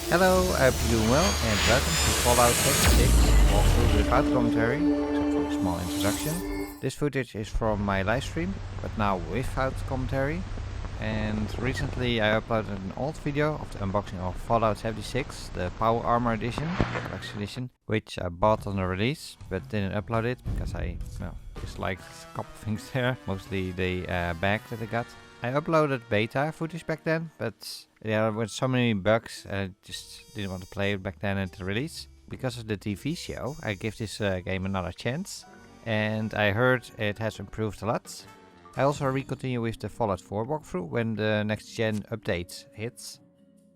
Hello, I hope you're doing well and welcome to Fallout 76 walkthrough without commentary, except for a small introduction. This footage is from my live stream, but now without commentary. And recently I uploaded an old video of the unboxing of Fallout 76, the Power Armor Edition, Collection Edition, which I bought on the release, but didn't upload it because I disliked a couple things there, mostly the bag that I got. I uploaded beta footage back then, but there were so many bugs I just didn't want to play it back then at the release. Because of the TV show, I give this game another chance, and I heard it has improved a lot. I also re-continue with the Fallout 4 walkthrough when the next gen update hits.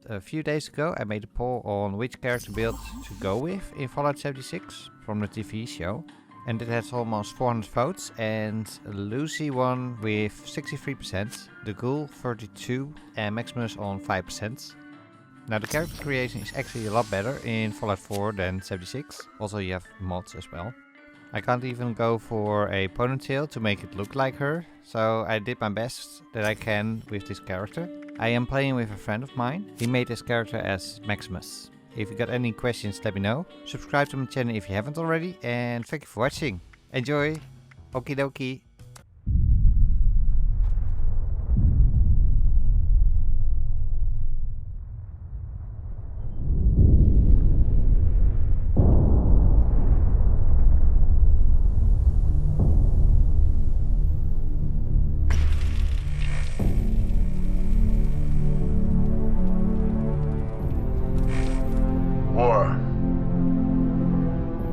A few days ago I made a poll on which character build to go with in Fallout 76 from the TV show. And it has almost 400 votes, and Lucy won with 63%, the Ghoul 32% and Maximus on 5%. Now the character creation is actually a lot better in Fallout 4 than 76, also you have mods as well. I can't even go for a ponytail to make it look like her, so I did my best that I can with this character. I am playing with a friend of mine, he made this character as Maximus. If you got any questions, let me know. Subscribe to my channel if you haven't already, and thank you for watching. Enjoy! Okie dokie!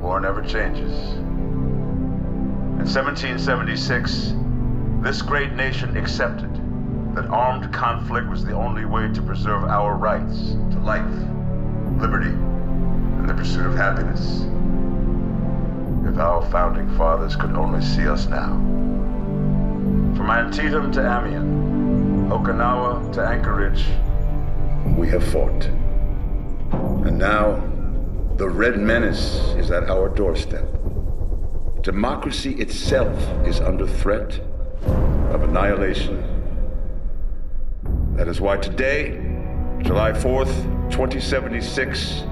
War never changes. In 1776, this great nation accepted that armed conflict was the only way to preserve our rights to life, liberty, and the pursuit of happiness. If our founding fathers could only see us now. From Antietam to Amiens, Okinawa to Anchorage, we have fought. And now, the Red Menace is at our doorstep. Democracy itself is under threat of annihilation. That is why today, July 4th, 2076,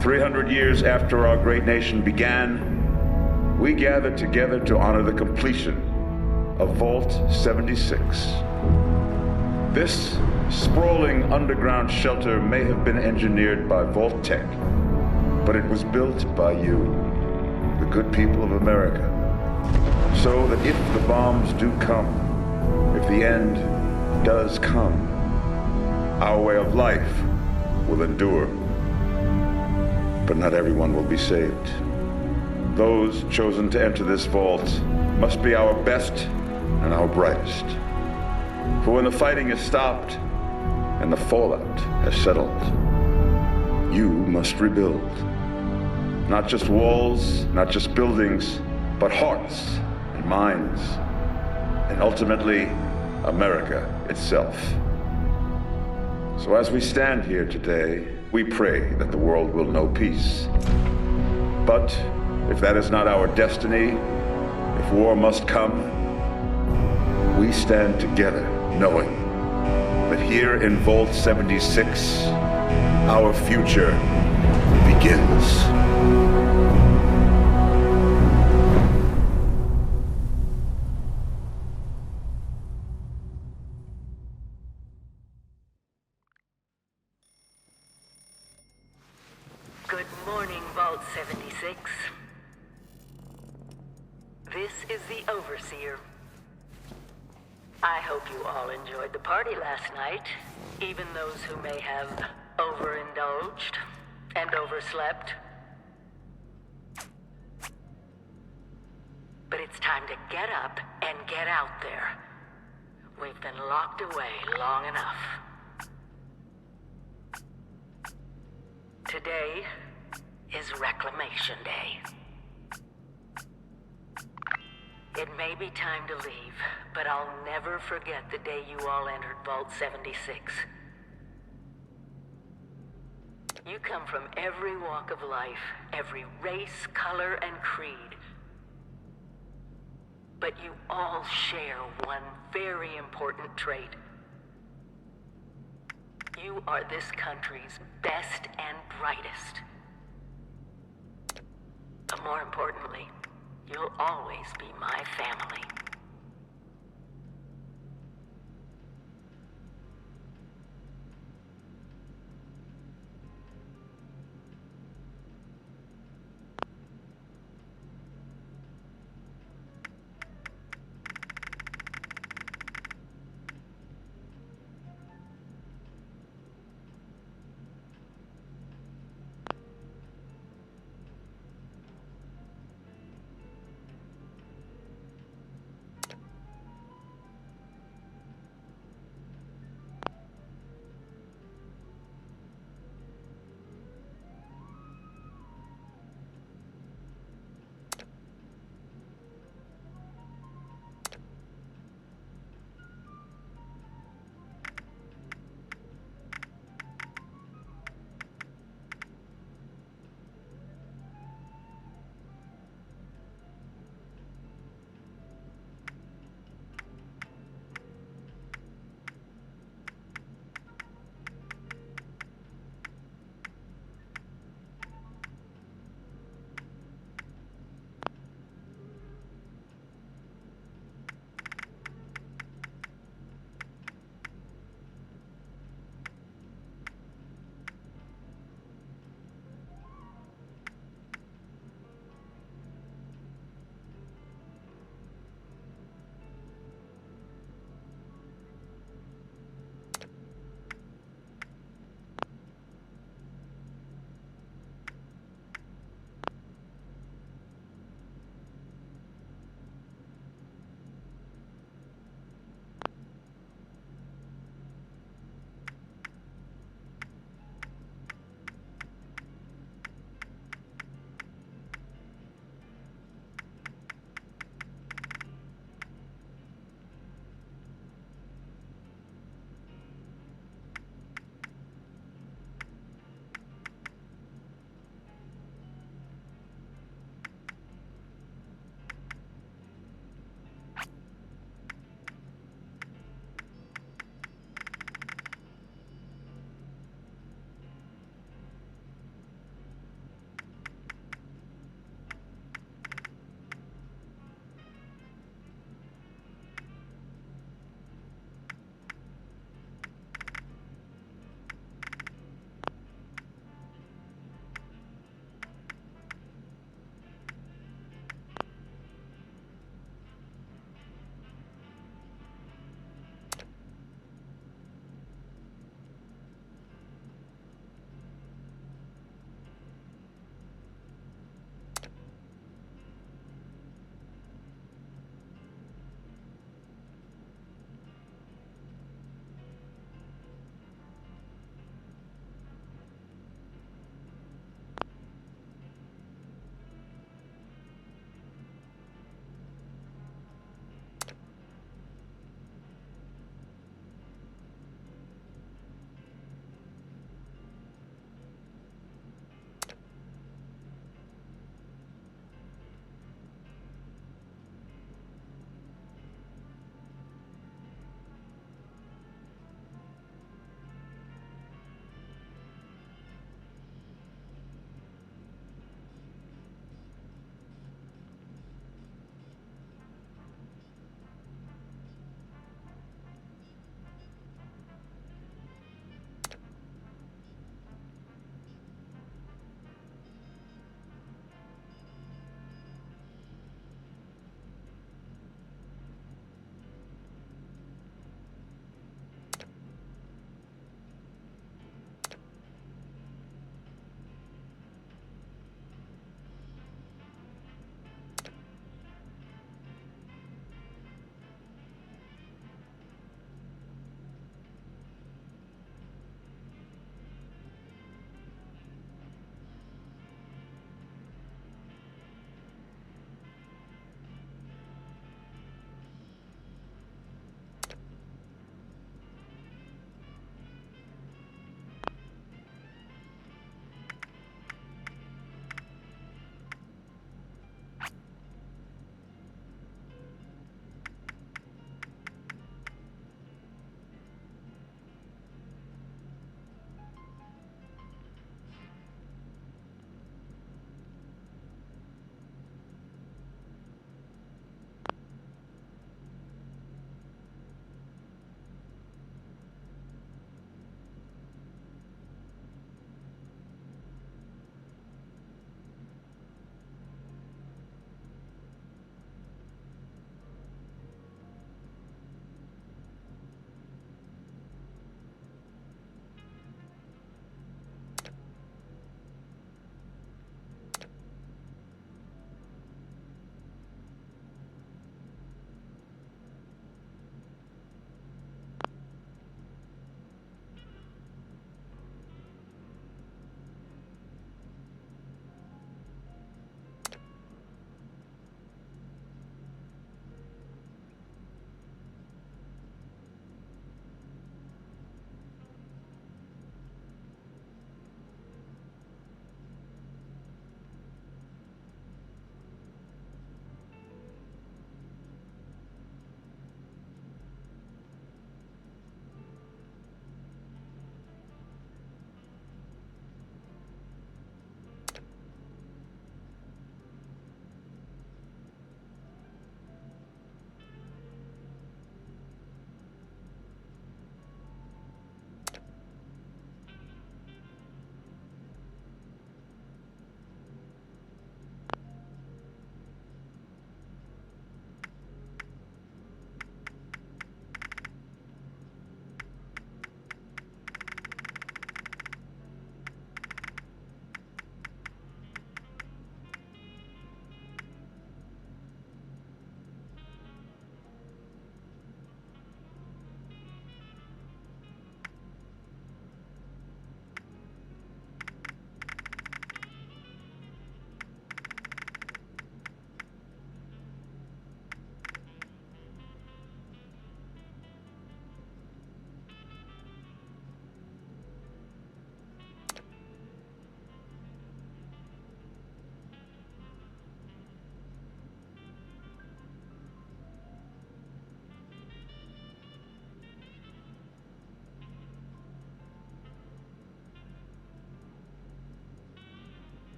300 years after our great nation began, we gather together to honor the completion of Vault 76. This sprawling underground shelter may have been engineered by Vault Tech, but it was built by you, the good people of America, so that if the bombs do come, if the end does come, our way of life will endure. But not everyone will be saved. Those chosen to enter this vault must be our best and our brightest. For when the fighting is stopped and the fallout has settled, you must rebuild. Not just walls, not just buildings, but hearts and minds, and ultimately, America itself. So as we stand here today, we pray that the world will know peace. But if that is not our destiny, if war must come, we stand together knowing that here in Vault 76, our future begins. Good morning, Vault 76. This is the Overseer. I hope you all enjoyed the party last night, even those who may have overindulged and overslept. But it's time to get up and get out there. We've been locked away long enough. Today is Reclamation Day. It may be time to leave, but I'll never forget the day you all entered Vault 76. You come from every walk of life, every race, color, and creed. But you all share one very important trait. You You are this country's best and brightest. But more importantly, you'll always be my family.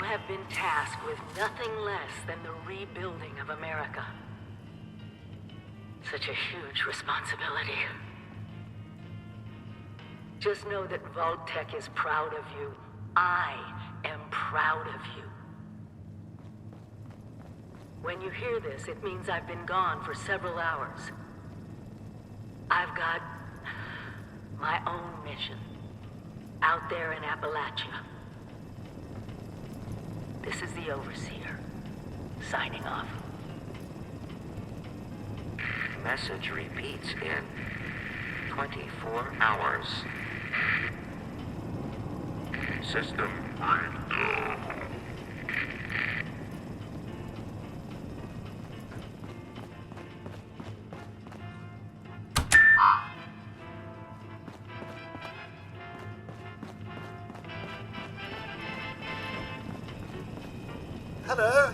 have been tasked with nothing less than the rebuilding of America. Such a huge responsibility. Just know that Vault-Tec is proud of you. I am proud of you. When you hear this, it means I've been gone for several hours. I've got my own mission out there in Appalachia. This is the Overseer, signing off. Message repeats in 24 hours. System breakdown. Hello?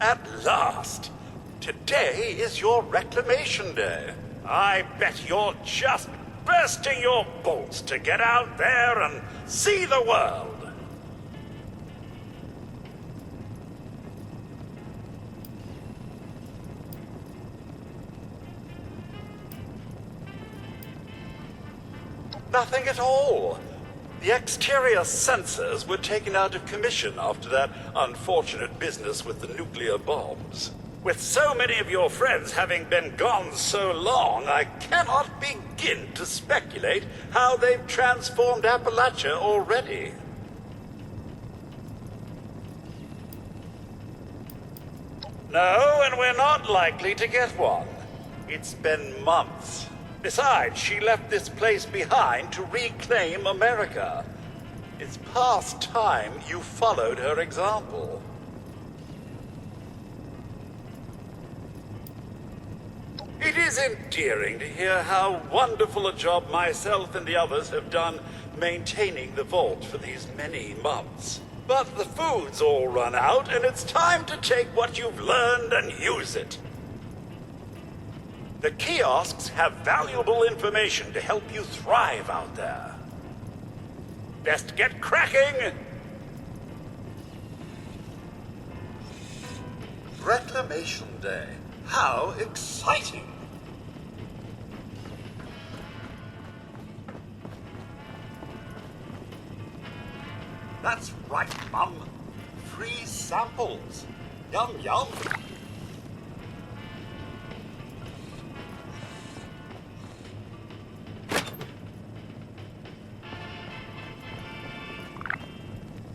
At last! Today is your Reclamation Day. I bet you're just bursting your bolts to get out there and see the world. Nothing at all. The exterior sensors were taken out of commission after that unfortunate business with the nuclear bombs. With so many of your friends having been gone so long, I cannot begin to speculate how they've transformed Appalachia already. No, and we're not likely to get one. It's been months. Besides, she left this place behind to reclaim America. It's past time you followed her example. It is endearing to hear how wonderful a job myself and the others have done maintaining the vault for these many months. But the food's all run out, and it's time to take what you've learned and use it. The kiosks have valuable information to help you thrive out there. Best get cracking! Reclamation Day. How exciting! That's right, Mum. Free samples. Yum, yum.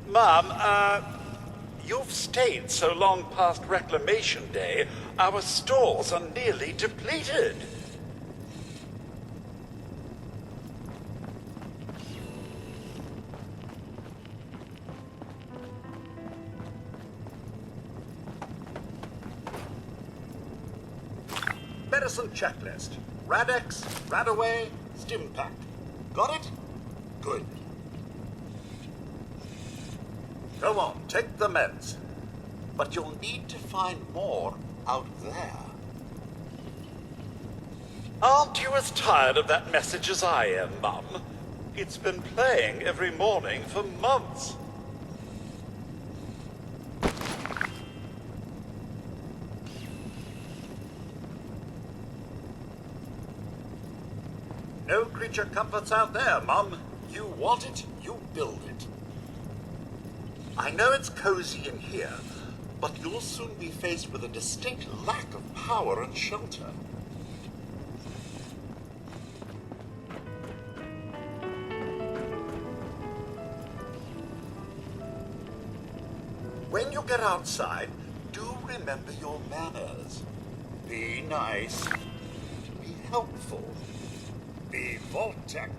Mum, you've stayed so long past Reclamation Day, our stores are nearly depleted. Medicine checklist. Radex, Radaway, Stimpack. Got it? Good. Go on, take the meds. But you'll need to find more out there. Aren't you as tired of that message as I am, Mum? It's been playing every morning for months. No creature comforts out there, Mum. You want it, you build it. I know it's cozy in here, but you'll soon be faced with a distinct lack of power and shelter. When you get outside, do remember your manners. Be nice. Be helpful. Be Vault-Tec.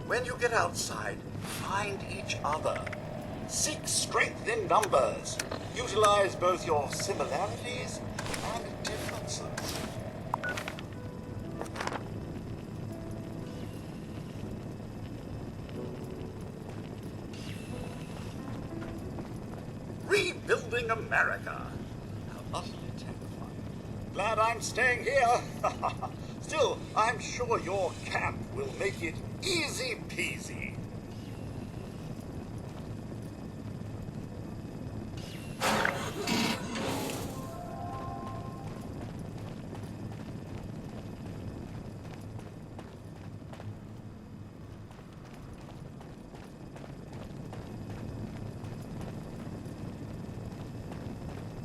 When you get outside, find each other. Seek strength in numbers. Utilize both your similarities and differences. Rebuilding America. How utterly terrifying. Glad I'm staying here. Still, I'm sure your camp will make it easy peasy.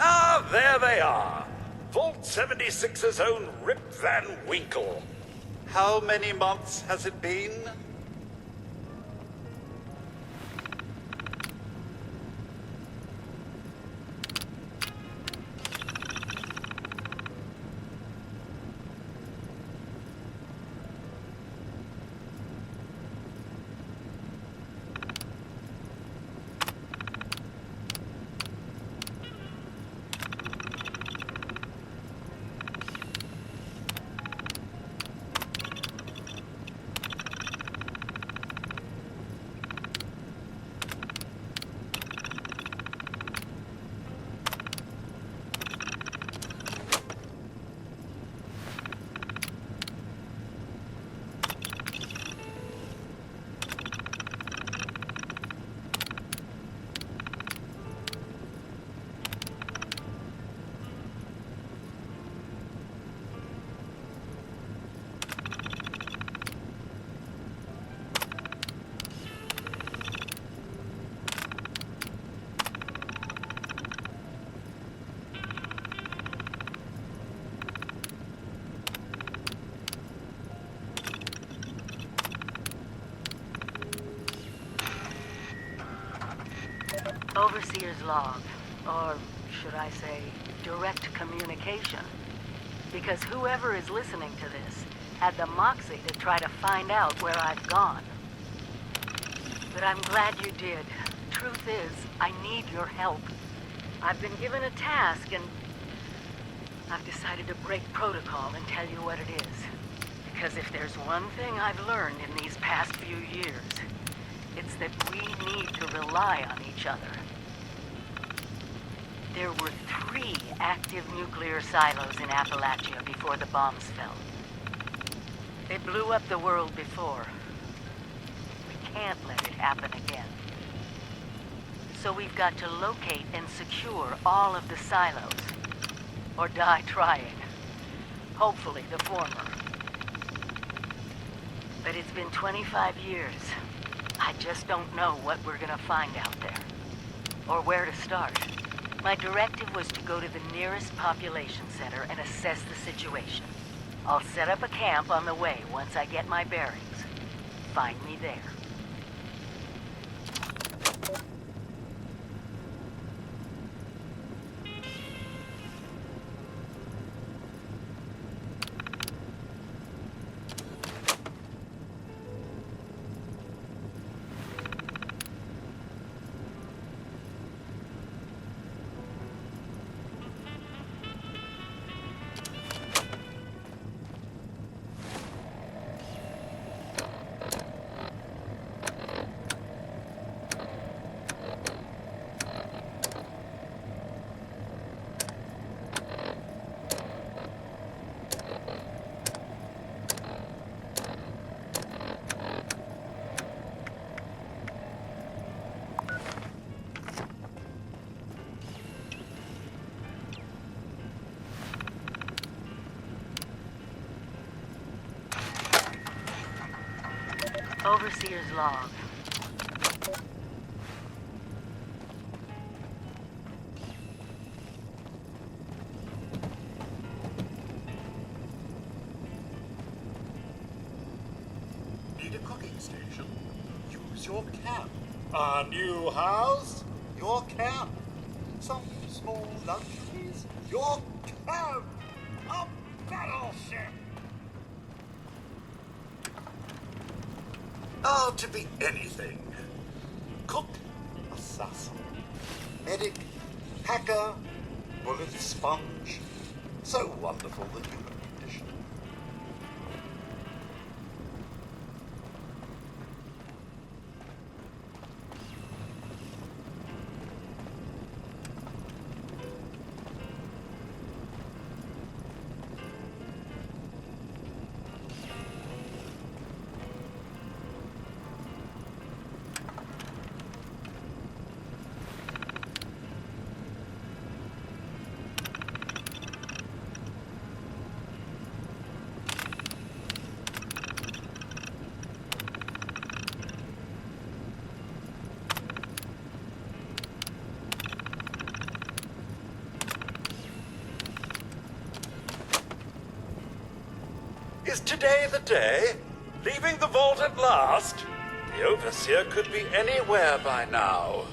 Ah, there they are. Vault 76's own Rip Van Winkle. How many months has it been? Overseer's log, or should I say, direct communication. Because whoever is listening to this had the moxie to try to find out where I've gone. But I'm glad you did. Truth is, I need your help. I've been given a task and I've decided to break protocol and tell you what it is. Because if there's one thing I've learned in these past few years, it's that we need to rely on each other. There were 3 active nuclear silos in Appalachia before the bombs fell. They blew up the world before. We can't let it happen again. So we've got to locate and secure all of the silos. Or die trying. Hopefully the former. But it's been 25 years. I just don't know what we're gonna find out there. Or where to start. My directive was to go to the nearest population center and assess the situation. I'll set up a camp on the way once I get my bearings. Find me there. Overseer's log. Need a cooking station? Use your camp. A new house? Your camp. Some small luxuries? Your camp. A battleship. To be anything. Cook, a assassin, medic, hacker, bullet sponge. So wonderful, the human condition. Is today the day? Leaving the vault at last? The Overseer could be anywhere by now.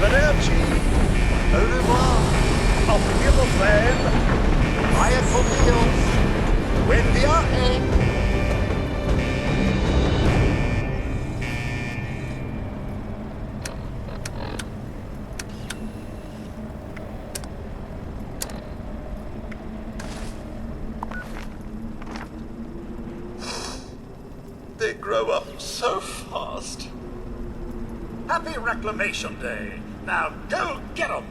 Arrivederci. Au revoir. Auf Wiedersehen. Vaya con Dios. Buen Viaje. They grow up so fast. Happy Reclamation Day. Now go get 'em.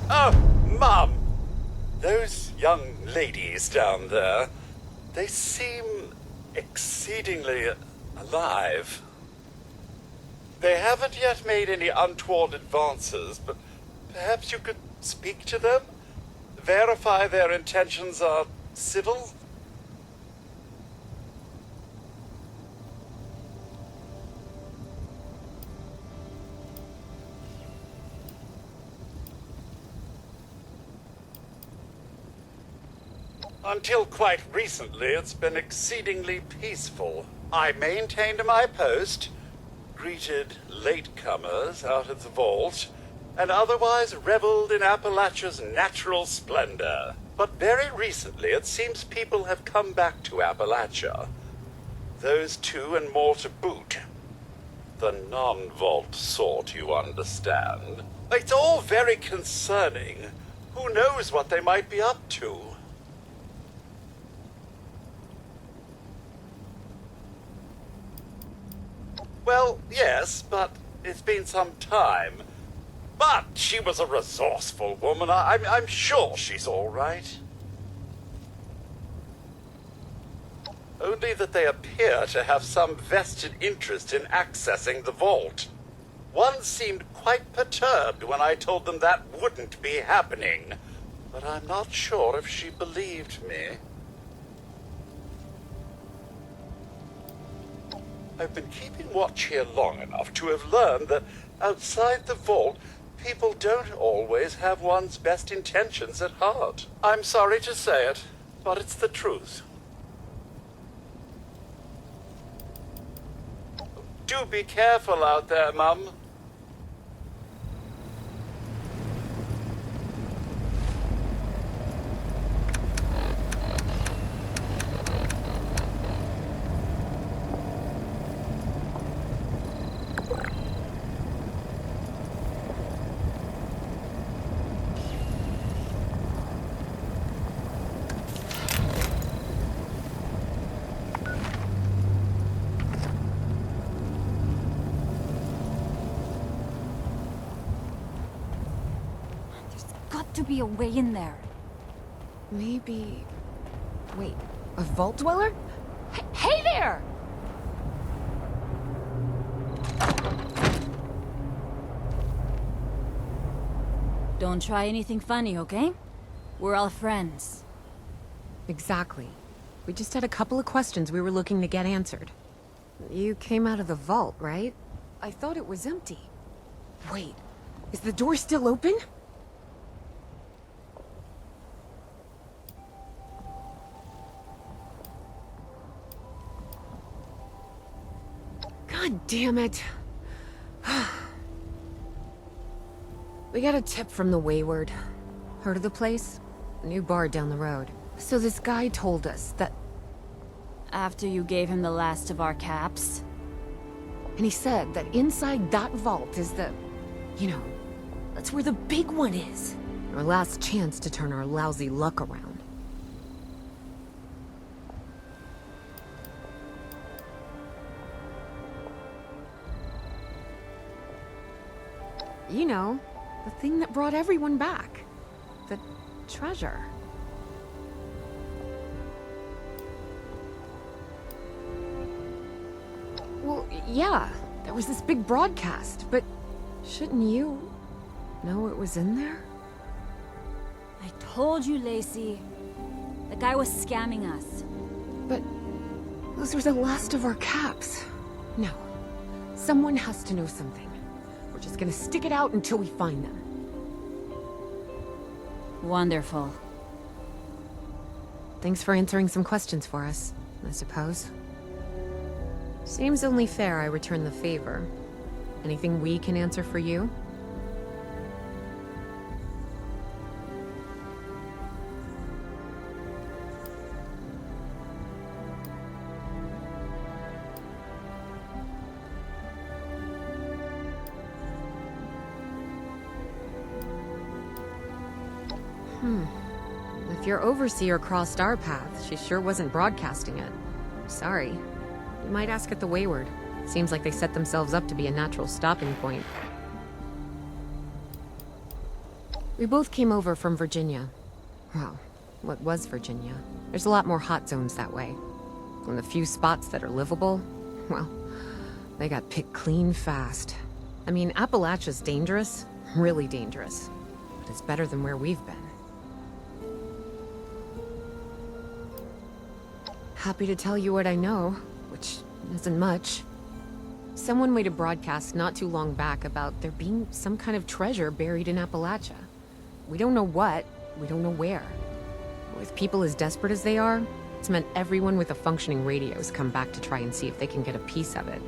Oh, Mum! Those young ladies down there, they seem exceedingly alive. They haven't yet made any untoward advances, but perhaps you could speak to them? Verify their intentions are civil? Until quite recently, it's been exceedingly peaceful. I maintained my post, greeted latecomers out of the vault, and otherwise reveled in Appalachia's natural splendor. But very recently, it seems people have come back to Appalachia. Those two and more to boot. The non-vault sort, you understand. It's all very concerning. Who knows what they might be up to? Well, yes, but it's been some time. But she was a resourceful woman. I'm sure she's all right. Oh only that they appear to have some vested interest in accessing the vault. One seemed quite perturbed when I told them that wouldn't be happening, but I'm not sure if she believed me. I've been keeping watch here long enough to have learned that outside the vault, people don't always have one's best intentions at heart. I'm sorry to say it, but it's the truth. Do be careful out there, Mum. To be a way in there. Maybe... Wait, a vault dweller? Hey there! Don't try anything funny, okay? We're all friends. Exactly. We just had a couple of questions we were looking to get answered. You came out of the vault, right? I thought it was empty. Wait, is the door still open? God damn it. We got a tip from the Wayward. Heard of the place? A new bar down the road. So this guy told us that... After you gave him the last of our caps? And he said that inside that vault is the... You know, that's where the big one is. Our last chance to turn our lousy luck around. You know, the thing that brought everyone back. The treasure. Well, yeah, there was this big broadcast, but shouldn't you know it was in there? I told you, Lacey. The guy was scamming us. But those were the last of our caps. No, someone has to know something. We're just gonna stick it out until we find them. Wonderful. Thanks for answering some questions for us, I suppose. Seems only fair I return the favor. Anything we can answer for you? If your overseer crossed our path, she sure wasn't broadcasting it. Sorry. You might ask at the Wayward. Seems like they set themselves up to be a natural stopping point. We both came over from Virginia. Well, what was Virginia? There's a lot more hot zones that way. And the few spots that are livable, well, they got picked clean fast. I mean, Appalachia's dangerous, really dangerous. But it's better than where we've been. Happy to tell you what I know, which isn't much. Someone made a broadcast not too long back about there being some kind of treasure buried in Appalachia. We don't know what, we don't know where. With people as desperate as they are, it's meant everyone with a functioning radio has come back to try and see if they can get a piece of it.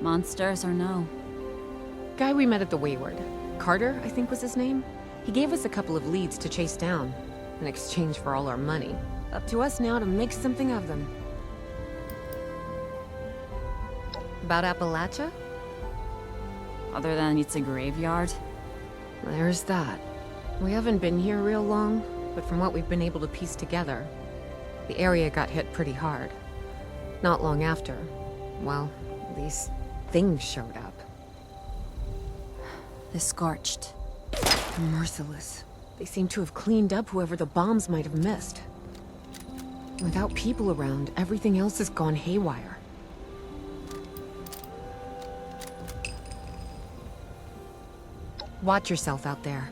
Monsters or no? Guy we met at the Wayward. Carter, I think was his name. He gave us a couple of leads to chase down, in exchange for all our money. Up to us now to make something of them. About Appalachia? Other than it's a graveyard? There's that. We haven't been here real long, but from what we've been able to piece together, the area got hit pretty hard. Not long after, well, these things showed up. The Scorched. Merciless. They seem to have cleaned up whoever the bombs might have missed. Without people around, everything else has gone haywire. Watch yourself out there.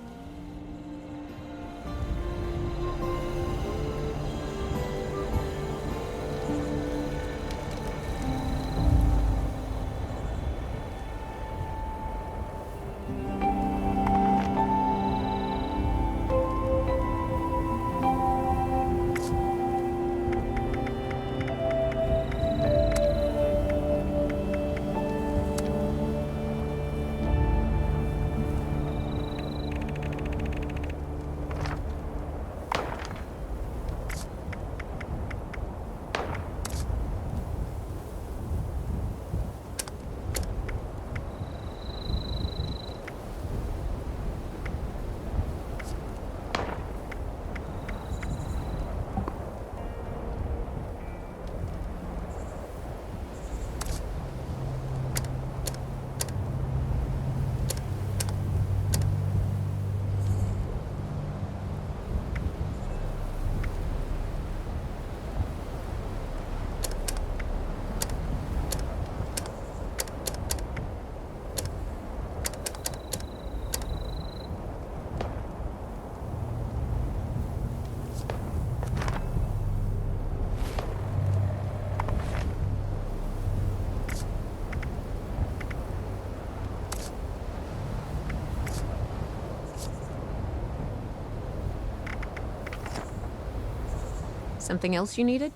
Something else you needed?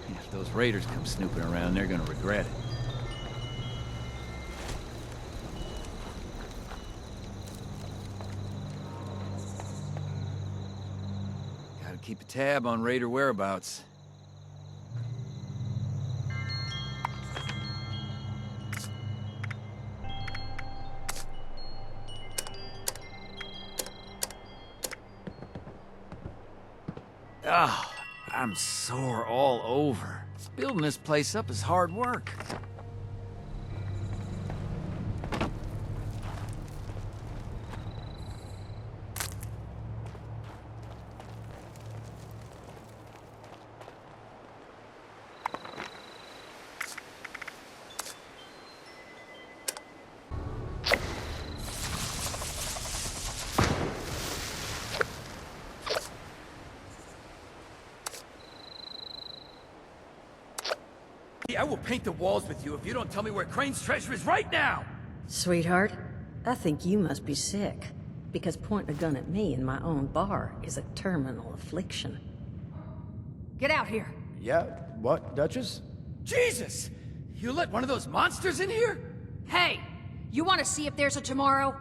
If those raiders come snooping around, they're gonna regret it. Gotta keep a tab on raider whereabouts. Ah, I'm sore all over. Building this place up is hard work. I will paint the walls with you if you don't tell me where Crane's treasure is right now! Sweetheart, I think you must be sick, because pointing a gun at me in my own bar is a terminal affliction. Get out here. Yeah, what, Duchess? Jesus! You let one of those monsters in here? Hey, you want to see if there's a tomorrow?